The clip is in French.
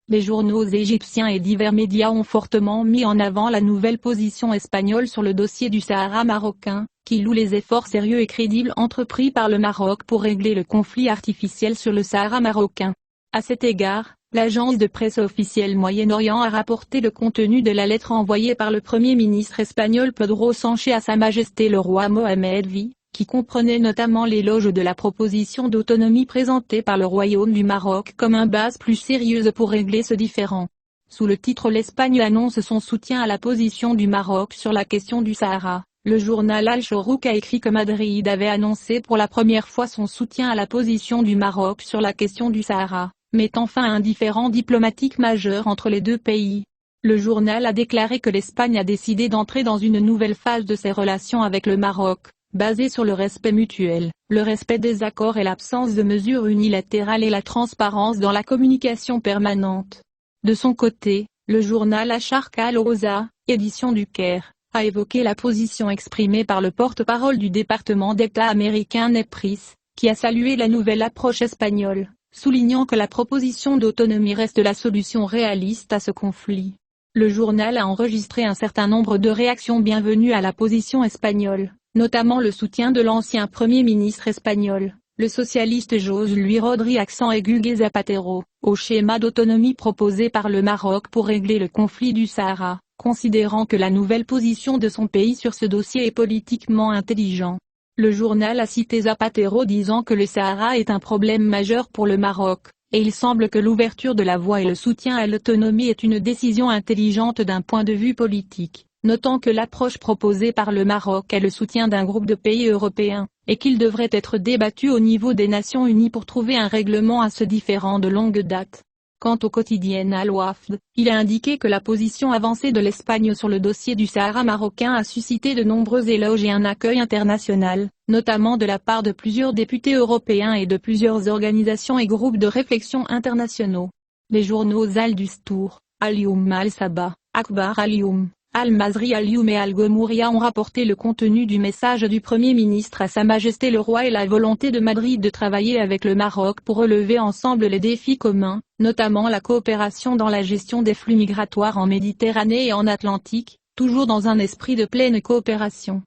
Les journaux égyptiens et divers médias ont fortement mis en avant la nouvelle position espagnole sur le dossier du Sahara marocain, qui loue les efforts sérieux et crédibles entrepris par le Maroc pour régler le conflit artificiel sur le Sahara marocain. À cet égard, l'agence de presse officielle Moyen-Orient a rapporté le contenu de la lettre envoyée par le Premier ministre espagnol Pedro Sánchez à Sa Majesté le roi Mohammed V, qui comprenait notamment l'éloge de la proposition d'autonomie présentée par le Royaume du Maroc comme une base plus sérieuse pour régler ce différend. Sous le titre l'Espagne annonce son soutien à la position du Maroc sur la question du Sahara. Le journal Al-Shorouk a écrit que Madrid avait annoncé pour la première fois son soutien à la position du Maroc sur la question du Sahara, mettant fin à un différend diplomatique majeur entre les deux pays. Le journal a déclaré que l'Espagne a décidé d'entrer dans une nouvelle phase de ses relations avec le Maroc, basée sur le respect mutuel, le respect des accords et l'absence de mesures unilatérales et la transparence dans la communication permanente. De son côté, le journal Al-Sharq Al-Awsat, édition du Caire, a évoqué la position exprimée par le porte-parole du département d'État américain Ned Price, qui a salué la nouvelle approche espagnole, soulignant que la proposition d'autonomie reste la solution réaliste à ce conflit. Le journal a enregistré un certain nombre de réactions bienvenues à la position espagnole, notamment le soutien de l'ancien Premier ministre espagnol, le socialiste José Luis Rodríguez Zapatero, au schéma d'autonomie proposé par le Maroc pour régler le conflit du Sahara, considérant que la nouvelle position de son pays sur ce dossier est politiquement intelligente. Le journal a cité Zapatero disant que le Sahara est un problème majeur pour le Maroc, et il semble que l'ouverture de la voie et le soutien à l'autonomie est une décision intelligente d'un point de vue politique, notant que l'approche proposée par le Maroc est le soutien d'un groupe de pays européens, et qu'il devrait être débattu au niveau des Nations Unies pour trouver un règlement à ce différend de longue date. Quant au quotidien Al-Wafd, il a indiqué que la position avancée de l'Espagne sur le dossier du Sahara marocain a suscité de nombreux éloges et un accueil international, notamment de la part de plusieurs députés européens et de plusieurs organisations et groupes de réflexion internationaux. Les journaux Al-Dustour, Al-Youm Al-Sabah, Akhbar Al-Youm, Al-Mazri Al-Youm et Al-Ghomouria ont rapporté le contenu du message du Premier ministre à Sa Majesté le Roi et la volonté de Madrid de travailler avec le Maroc pour relever ensemble les défis communs, notamment la coopération dans la gestion des flux migratoires en Méditerranée et en Atlantique, toujours dans un esprit de pleine coopération.